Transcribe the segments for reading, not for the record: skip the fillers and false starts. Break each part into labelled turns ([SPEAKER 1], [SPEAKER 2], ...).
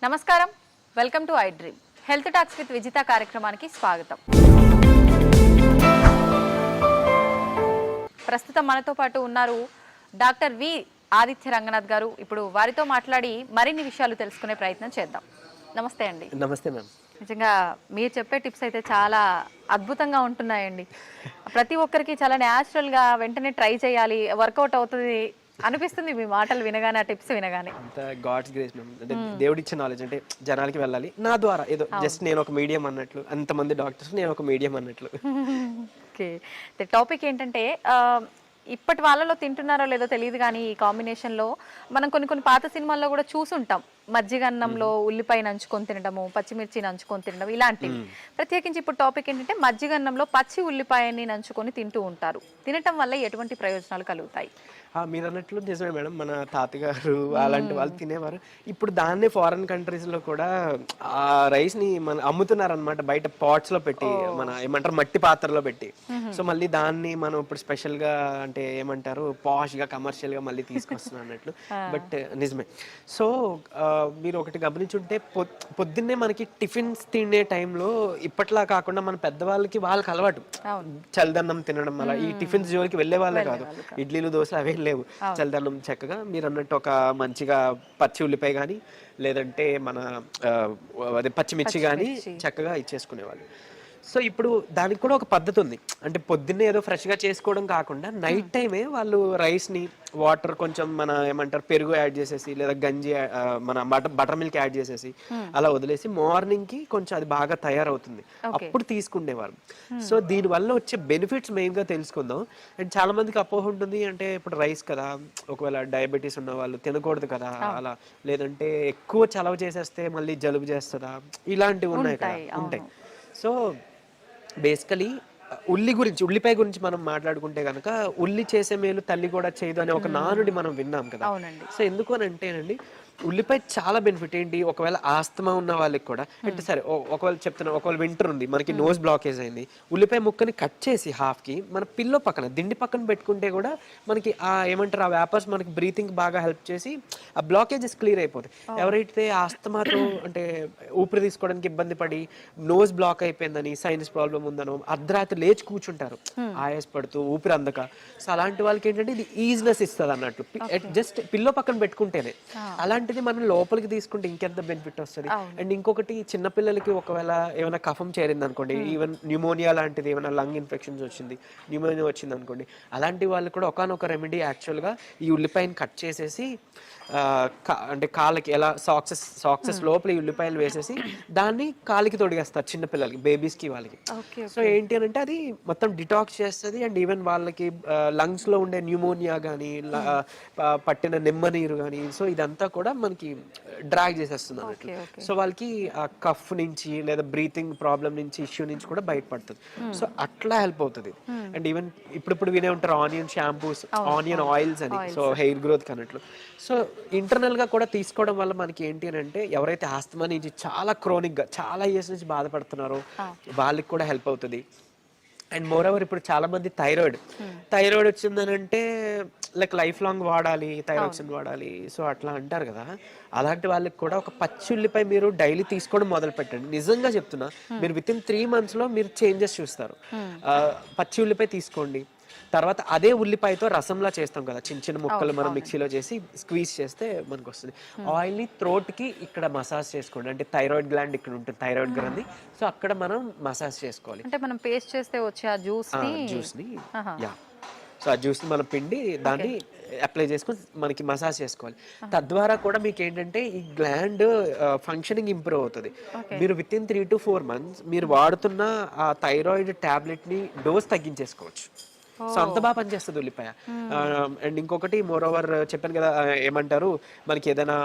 [SPEAKER 1] నమస్కారం, welcome to I dream. Health talks with Vijitha కార్యక్రమానికి స్వాగతం. ప్రస్తుతం మనతో పాటు ఉన్నారు డాక్టర్ వి ఆదిత్య రంగనాథ్ గారు. ఇప్పుడు వారితో మాట్లాడి మరిన్ని విషయాలు తెలుసుకునే ప్రయత్నం చేద్దాం. నమస్తే అండి.
[SPEAKER 2] నమస్తే మ్యామ్.
[SPEAKER 1] నిజంగా మీరు చెప్పే టిప్స్ అయితే చాలా అద్భుతంగా ఉంటున్నాయండి. ప్రతి ఒక్కరికి చాలా న్యాచురల్గా వెంటనే ట్రై చేయాలి, వర్కౌట్ అవుతుంది అనిపిస్తుంది మీ మాటలు వినగానే, ఆ టిప్స్ వినగానే.
[SPEAKER 2] అంత గాడ్స్ గ్రేస్ మ్యామ్. అంటే దేవుడిచ్చే నాలెడ్జ్, అంటే జనాలకి వెళ్ళాలి నా ద్వారా, ఏదో జస్ట్ నేను ఒక మీడియం అన్నట్లు, అంతమంది డాక్టర్స్ నేను ఒక మీడియం అన్నట్లు.
[SPEAKER 1] ఓకే, టాపిక్ ఏంటంటే ఇప్పటి వాళ్ళలో తింటున్నారో లేదో తెలియదు కానీ ఈ కాంబినేషన్లో మనం కొన్ని పాత సినిమాల్లో కూడా చూసుంటాం. మజ్జిగన్నంలో ఉల్లిపాయ నంచుకొని తినడము, పచ్చిమిర్చి నంచుకొని తినడం, ఇలాంటివి. ప్రత్యేకించి ఇప్పుడు టాపిక్ ఏంటంటే మజ్జిగన్నంలో పచ్చి ఉల్లిపాయని నంచుకొని తింటూ ఉంటారు. తినటం వల్ల ఎటువంటి ప్రయోజనాలు కలుగుతాయి?
[SPEAKER 2] మీరు అన్నట్లు నిజమే మేడం. మన తాతగారు అలాంటి వాళ్ళు తినేవారు. ఇప్పుడు దాన్నే ఫారెన్ కంట్రీస్లో కూడా ఆ రైస్ని మన అమ్ముతున్నారు అనమాట, బయట పాట్స్లో పెట్టి, మన ఏమంటారు మట్టి పాత్రలో పెట్టి. సో మళ్ళీ దాన్ని మనం ఇప్పుడు స్పెషల్గా, అంటే ఏమంటారు పాష్గా, కమర్షియల్గా మళ్ళీ తీసుకొస్తున్నాం అన్నట్లు. బట్ నిజమే. సో మీరు ఒకటి గమనించుంటే, పొద్దున్నే మనకి టిఫిన్స్ తినే టైంలో ఇప్పట్లా కాకుండా మన పెద్దవాళ్ళకి వాళ్ళకి అలవాటు చల్దన్నం తినడం. అలా ఈ టిఫిన్స్ జోలికి వెళ్ళే వాళ్ళే కాదు, ఇడ్లీలు దోశలు అవే లేవు. చల్దన్నం చక్కగా మీరు అన్నట్టు ఒక మంచిగా పచ్చి ఉల్లిపాయ కానీ, లేదంటే మన అదే పచ్చిమిర్చి కానీ చక్కగా ఇచ్చేసుకునేవాళ్ళు. సో ఇప్పుడు దానికి కూడా ఒక పద్ధతి ఉంది. అంటే పొద్దున్నే ఏదో ఫ్రెష్గా చేసుకోవడం కాకుండా నైట్ టైమే వాళ్ళు రైస్ని, వాటర్ కొంచెం మన ఏమంటారు పెరుగు యాడ్ చేసేసి, లేదా గంజి మన బటర్ మిల్క్ యాడ్ చేసేసి అలా వదిలేసి మార్నింగ్కి కొంచెం అది బాగా తయారవుతుంది, అప్పుడు తీసుకునేవారు. సో దీనివల్ల వచ్చే బెనిఫిట్స్ మెయిన్గా తెలుసుకుందాం. అండ్ చాలా మందికి అపోహ ఉంటుంది, అంటే ఇప్పుడు రైస్ కదా, ఒకవేళ డయాబెటీస్ ఉన్న వాళ్ళు తినకూడదు కదా అలా, లేదంటే ఎక్కువ చలవ చేసేస్తే మళ్ళీ జలుబు చేస్తుందా, ఇలాంటివి ఉన్నాయి కదా, ఉంటాయి. సో బేసికలీ ఉల్లిపాయ గురించి మనం మాట్లాడుకుంటే కనుక, ఉల్లి చేసే మేలు తల్లి కూడా చేయదు అనే ఒక నానుడి మనం విన్నాం కదా. సో ఎందుకు అని అంటేనండి, ఉల్లిపాయ చాలా బెనిఫిట్ ఏంటి, ఒకవేళ ఆస్తమా ఉన్న వాళ్ళకి కూడా, అంటే సరే ఒకవేళ చెప్తున్నా, ఒకవేళ వింటర్ ఉంది, మనకి నోస్ బ్లాకేజ్ అయింది, ఉల్లిపాయ ముక్కని కట్ చేసి హాఫ్కి మన పిల్లో పక్కన, దిండి పక్కన పెట్టుకుంటే కూడా మనకి ఆ ఏమంటారు ఆ వ్యాపర్స్ మనకి బ్రీతింగ్ బాగా హెల్ప్ చేసి ఆ బ్లాకేజెస్ క్లియర్ అయిపోతాయి. ఎవరైతే ఆస్తమాతో, అంటే ఊపిరి తీసుకోవడానికి ఇబ్బంది పడి నోస్ బ్లాక్ అయిపోయిందని, సైనస్ ప్రాబ్లం ఉందనో, అర్ధరాత్రి లేచి కూర్చుంటారు ఆయాస పడుతూ, ఊపిరి అందక. సో అలాంటి వాళ్ళకి ఏంటంటే ఇది ఈజినెస్ ఇస్తుంది అన్నట్టు, జస్ట్ పిల్లో పక్కన పెట్టుకుంటేనే. అలాంటిది మనం లోపలికి తీసుకుంటే ఇంకెంత బెనిఫిట్ వస్తుంది. అండ్ ఇంకొకటి, చిన్నపిల్లలకి ఒకవేళ ఏమైనా కఫం చేరింది అనుకోండి, ఈవెన్ న్యూమోనియా లాంటిది, ఏమైనా లంగ్ ఇన్ఫెక్షన్స్ వచ్చింది, న్యూమోనియా వచ్చింది అనుకోండి, అలాంటి వాళ్ళు కూడా ఒకనొక రెమెడీ యాక్చువల్గా ఈ ఉల్లిపాయని కట్ చేసేసి, అంటే కాళ్ళకి ఎలా సాక్సెస్ లోపల ఈ ఉల్లిపాయలు వేసేసి దాన్ని కాలికి తొడిగేస్తారు చిన్నపిల్లలకి, బేబీస్కి, వాళ్ళకి. సో ఏంటి అని అంటే అది మొత్తం డిటాక్స్ చేస్తుంది. అండ్ ఈవెన్ వాళ్ళకి లంగ్స్లో ఉండే న్యూమోనియా కానీ, పట్టిన నిమ్మ నీరు కానీ, సో ఇదంతా కూడా మనకి డ్రాగ్ చేసేస్తుంది అన్నట్లు. సో వాళ్ళకి ఆ కఫ్ నుంచి, లేదా బ్రీతింగ్ ప్రాబ్లం నుంచి, ఇష్యూ నుంచి కూడా బయటపడుతుంది. సో అట్లా హెల్ప్ అవుతుంది. అండ్ ఈవెన్ ఇప్పుడు వినే ఉంటారు ఆనియన్ షాంపూస్, ఆనియన్ ఆయిల్స్ అని, సో హెయిర్ గ్రోత్ అన్నట్లు. సో ఇంటర్నల్ గా కూడా తీసుకోవడం వల్ల మనకి ఏంటి అని అంటే, ఎవరైతే ఆస్తమా నుంచి చాలా క్రోనిక్ గా చాలా ఇయర్స్ నుంచి బాధపడుతున్నారో వాళ్ళకి కూడా హెల్ప్ అవుతుంది. అండ్ మోర్ ఓవర్ ఇప్పుడు చాలా మంది థైరాయిడ్ వచ్చిందని అంటే లైక్ లైఫ్ లాంగ్ వాడాలి, థైరాక్సిన్ వాడాలి, సో అట్లా అంటారు కదా. అలాంటి వాళ్ళకి కూడా ఒక పచ్చి ఉల్లిపాయ మీరు డైలీ తీసుకోవడం మొదలు పెట్టండి. నిజంగా చెప్తున్నా, మీరు విత్ ఇన్ 3 months లో మీరు చేంజెస్ చూస్తారు. పచ్చి ఉల్లిపాయ తీసుకోండి, తర్వాత అదే ఉల్లిపాయతో రసంలా చేస్తాం కదా, చిన్న చిన్న ముక్కలు మనం మిక్సీలో చేసి స్క్వీజ్ చేస్తే మనకు వస్తుంది. ఆయిల్ని త్రోట్కి ఇక్కడ మసాజ్ చేసుకోండి, అంటే థైరాయిడ్ గ్లాండ్ ఇక్కడ ఉంటుంది, థైరాయిడ్ గ్రంథి, సో అక్కడ మనం మసాజ్ చేసుకోవాలి.
[SPEAKER 1] అంటే మనం పేస్ట్ చేస్తే వచ్చే ఆ జ్యూస్ని
[SPEAKER 2] సో ఆ జ్యూస్ని మనం పిండి దాన్ని అప్లై చేసుకొని మనకి మసాజ్ చేసుకోవాలి. తద్వారా కూడా మీకు ఏంటంటే ఈ గ్లాండ్ ఫంక్షనింగ్ ఇంప్రూవ్ అవుతుంది. మీరు విత్ ఇన్ 3 to 4 months మీరు వాడుతున్న ఆ థైరాయిడ్ టాబ్లెట్ని డోస్ తగ్గించేసుకోవచ్చు. సో అంత బాగా పనిచేస్తుంది ఉల్లిపాయ. అండ్ ఇంకొకటి మోర్ ఓవర్ చెప్పాను కదా, ఏమంటారు మనకి ఏదైనా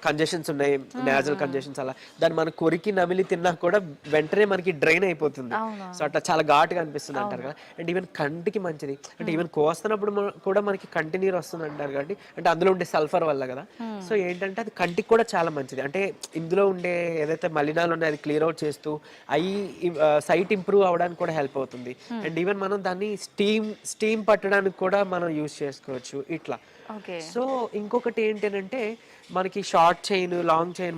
[SPEAKER 2] కంజెషన్స్ ఉన్నాయి, నేజల్ కంజెషన్స్, అలా దాన్ని మనం కొరికి నమిలి తిన్నా కూడా వెంటనే మనకి డ్రైన్ అయిపోతుంది. సో అట్లా చాలా ఘాటుగా అనిపిస్తుంది అంటారు కదా. అండ్ ఈవెన్ కంటికి మంచిది, అంటే ఈవెన్ కోస్తున్నప్పుడు కూడా మనకి కంటి నీరు వస్తుంది అంటారు కాబట్టి, అంటే అందులో ఉండే సల్ఫర్ వల్ల కదా. సో ఏంటంటే అది కంటికి కూడా చాలా మంచిది. అంటే ఇందులో ఉండే ఏదైతే మలినాలు ఉన్నాయో అది క్లియర్ అవుట్ చేస్తూ సైట్ ఇంప్రూవ్ అవడానికి కూడా హెల్ప్ అవుతుంది. అండ్ ఈవెన్ మనం దాన్ని స్టీమ్ పట్టడానికి కూడా మనం యూజ్ చేసుకోవచ్చు. ఇట్లా
[SPEAKER 1] ఓకే.
[SPEAKER 2] సో ఇంకొకటి ఏంటంటే మనకి షార్ట్ చైన్, లాంగ్ చైన్,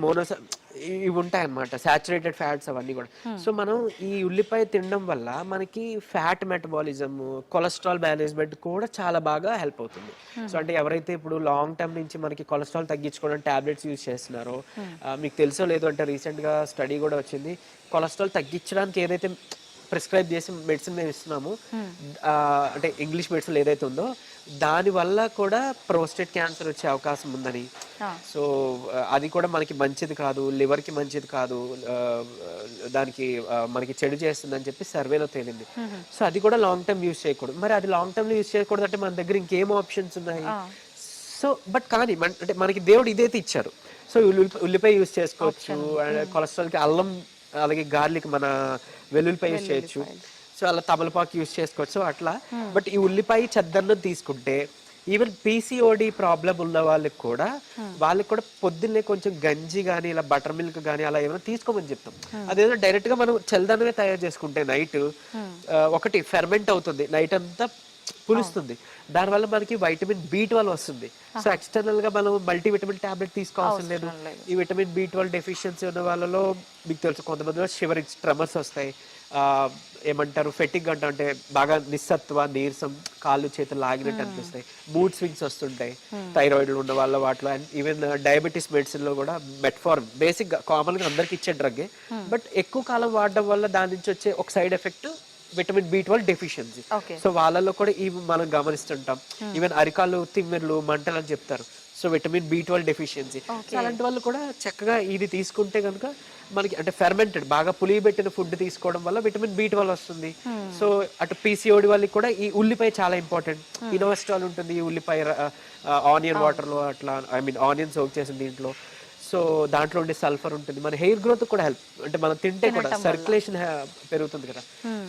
[SPEAKER 2] ఇవి ఉంటాయి అన్నమాట, సాచురేటెడ్ ఫ్యాట్స్ అవన్నీ కూడా. సో మనం ఈ ఉల్లిపాయ తినడం వల్ల మనకి ఫ్యాట్ మెటబాలిజం, కొలెస్ట్రాల్ మేనేజ్మెంట్ కూడా చాలా బాగా హెల్ప్ అవుతుంది. సో అంటే ఎవరైతే ఇప్పుడు లాంగ్ టర్మ్ నుంచి మనకి కొలెస్ట్రాల్ తగ్గించుకోవడం టాబ్లెట్స్ యూజ్ చేస్తున్నారో, మీకు తెలుసో లేదో అంటే రీసెంట్గా స్టడీ కూడా వచ్చింది, కొలెస్ట్రాల్ తగ్గించడానికి ఏదైతే ప్రిస్క్రైబ్ చేసి మెడిసిన్ మేము ఇస్తున్నాము, అంటే ఇంగ్లీష్ మెడిసిన్ ఏదైతే ఉందో దాని వల్ల కూడా ప్రోస్టేట్ క్యాన్సర్ వచ్చే అవకాశం ఉందని. సో అది కూడా మనకి మంచిది కాదు, లివర్కి మంచిది కాదు, దానికి మనకి చెడు చేస్తుందని చెప్పి సర్వేలో తేలింది. సో అది కూడా లాంగ్ టర్మ్ యూజ్ చేయకూడదు. మరి అది లాంగ్ టర్మ్ యూజ్ చేయకూడదు అంటే మన దగ్గర ఇంకేం ఆప్షన్స్ ఉన్నాయి? సో బట్ కానీ అంటే మనకి దేవుడు ఇదైతే ఇచ్చారు. సో ఉల్లిపాయ యూజ్ చేసుకోవచ్చు, కొలెస్ట్రాల్కి అల్లం, అలాగే గార్లిక్, మన వెల్లుల్లిపాయ యూజ్ చేయొచ్చు, సో అలా తమలపాకు యూజ్ చేసుకోవచ్చు అట్లా. బట్ ఈ ఉల్లిపాయ చెద్దన్నం తీసుకుంటే ఈవెన్ పీసీఓడి ప్రాబ్లం ఉన్న వాళ్ళకి కూడా పొద్దున్నే కొంచెం గంజి కానీ ఇలా బటర్ మిల్క్ కానీ అలా ఏమైనా తీసుకోమని చెప్తాం. అదేదో డైరెక్ట్ గా మనం చల్లదనమే తయారు చేసుకుంటే నైట్ ఒకటి ఫెర్మెంట్ అవుతుంది, నైట్ అంతా పులుస్తుంది, దానివల్ల మనకి వైటమిన్ B12 వస్తుంది. సో ఎక్స్టర్నల్ గా మనం మల్టీవిటమిన్ టాబ్లెట్ తీసుకోవాల్సిన లేదు. ఈ విటమిన్ B12 డెఫిషియన్సీ ఉన్న వాళ్ళలో మీకు తెలుసు కొంతమందిలో షివరింగ్, ట్రెమర్స్ వస్తాయి, ఏమంటారు ఫెటిక్ అంట, అంటే బాగా నిస్సత్వ, నీరసం, కాళ్ళు చేతులు లాగినట్టు అనిపిస్తాయి, మూడ్ స్వింగ్స్ వస్తుంటాయి థైరాయిడ్ ఉన్న వాళ్ళ వాటిలో. అండ్ ఈవెన్ డయాబెటీస్ మెడిసిన్ లో కూడా మెట్ఫార్మ్ బేసిక్ గా కామన్ గా అందరికి ఇచ్చే డ్రగ్, బట్ ఎక్కువ కాలం వాడడం వల్ల దాని నుంచి వచ్చే ఒక side effect vitamin B12 deficiency. So వాళ్ళలో కూడా ఇవి మనం గమనిస్తుంటాం. ఈవెన్ అరికాలు, తిమ్మిర్లు, మంటలు అని చెప్తారు, so vitamin B12 deficiency. So అలాంటి వాళ్ళు కూడా చక్కగా ఇది తీసుకుంటే కనుక మనకి అంటే ఫెర్మెంటెడ్, బాగా పులియబెట్టిన ఫుడ్ తీసుకోవడం వల్ల విటమిన్ B12 వస్తుంది. సో అటు పీసీఓడి వాళ్ళకి కూడా ఈ ఉల్లిపాయ చాలా ఇంపార్టెంట్. ఇనోవెస్ట్రాల్ ఉంటుంది ఈ ఉల్లిపాయ, ఆనియన్ వాటర్ లో అట్లా, ఐ మీన్ ఆనియన్ సోక్ చేసిన దీంట్లో. సో దాంట్లో ఉండే సల్ఫర్ ఉంటుంది, మన హెయిర్ గ్రోత్ కూడా హెల్ప్, అంటే మనం తింటే కూడా సర్క్యులేషన్ పెరుగుతుంది కదా.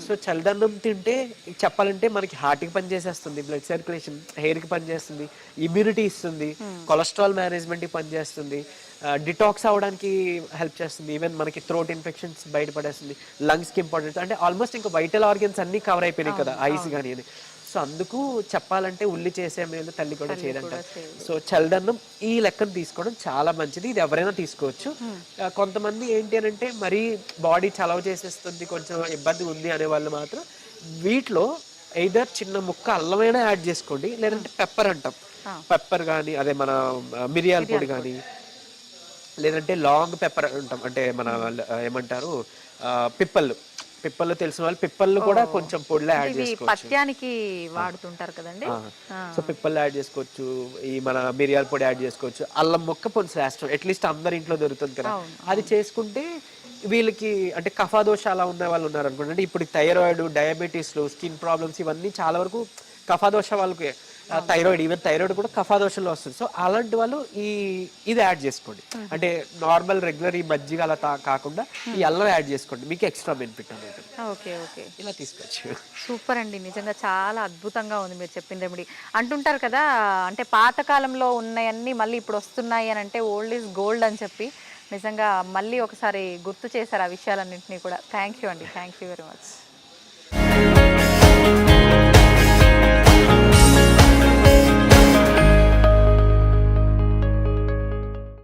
[SPEAKER 2] సో చల్లదన్నం తింటే చెప్పాలంటే మనకి హార్ట్కి పనిచేసేస్తుంది, బ్లడ్ సర్క్యులేషన్, హెయిర్కి పనిచేస్తుంది, ఇమ్యూనిటీ ఇస్తుంది, కొలెస్ట్రాల్ మేనేజ్మెంట్కి పనిచేస్తుంది, డిటాక్స్ అవడానికి హెల్ప్ చేస్తుంది, ఈవెన్ మనకి థ్రోట్ ఇన్ఫెక్షన్స్ బయటపడేస్తుంది, లంగ్స్కి ఇంపార్టెంట్, అంటే ఆల్మోస్ట్ ఇంకా వైటల్ ఆర్గన్స్ అన్ని కవర్ అయిపోయినాయి కదా, ఐస్ కానీ అని. సో అందుకు చెప్పాలంటే ఉల్లి చేసే మేలు తల్లి కూడా చేయదంట. సో చల్లదన్నం ఈ లెక్కను తీసుకోవడం చాలా మంచిది, ఇది ఎవరైనా తీసుకోవచ్చు. కొంతమంది ఏంటి అని అంటే మరీ బాడీ చలవ చేసేస్తుంది, కొంచెం ఇబ్బంది ఉంది అనే వాళ్ళు మాత్రం వీటిలో ఎయిదర్ చిన్న ముక్క అల్లమైనా యాడ్ చేసుకోండి, లేదంటే పెప్పర్ అంటాం, పెప్పర్ కానీ, అదే మన మిరియాల పొడి కానీ, లేదంటే లాంగ్ పెప్పర్ అంటాం, అంటే మన ఏమంటారు పిప్పళ్ళు తెలిసిన వాళ్ళు పిప్పళ్ళు కూడా కొంచెం పొడిలో యాడ్ చేసుకోవచ్చు.
[SPEAKER 1] పత్యానికి వాడుతుంటారు కదండి.
[SPEAKER 2] సో పిప్పళ్ళు యాడ్ చేసుకోవచ్చు, ఈ మన మిరియాల పొడి యాడ్ చేసుకోవచ్చు, అల్లం మొక్క పొడి శ్రేష్టం, అట్లీస్ట్ అందరి ఇంట్లో దొరుకుతుంది కదా, అది చేసుకుంటే వీళ్ళకి అంటే కఫాదోష అలా ఉన్న వాళ్ళు ఉన్నారు అనుకోండి, అంటే ఇప్పుడు థైరాయిడ్, డయాబెటీస్లు, స్కిన్ ప్రాబ్లమ్స్ ఇవన్నీ చాలా వరకు కఫాదోష వాళ్ళకి, థైరాయిడ్, ఈవెన్ థైరాయిడ్ కూడా కఫాదోషంలో వస్తుంది. సో అలాంటి వాళ్ళు ఇది యాడ్ చేసుకోండి, అంటే నార్మల్ రెగ్యులర్ ఈ మజ్జిగ అలా కాకుండా ఈ అల్లం యాడ్ చేసుకోండి, మీకు ఎక్స్ట్రా బెనిఫిట్ అన్నమాట.
[SPEAKER 1] ఓకే ఓకే,
[SPEAKER 2] ఇలా తీసుకోవచ్చు.
[SPEAKER 1] సూపర్ అండి, నిజంగా చాలా అద్భుతంగా ఉంది మీరు చెప్పిన రెమెడీ. అంటుంటారు కదా, అంటే పాతకాలంలో ఉన్నాయన్నీ మళ్ళీ ఇప్పుడు వస్తున్నాయి అని అంటే ఓల్డ్ ఈజ్ గోల్డ్ అని చెప్పి, నిజంగా మళ్ళీ ఒకసారి గుర్తు చేశారు ఆ విషయాలన్నింటినీ కూడా. థ్యాంక్ యూ అండి, థ్యాంక్ యూ వెరీ మచ్.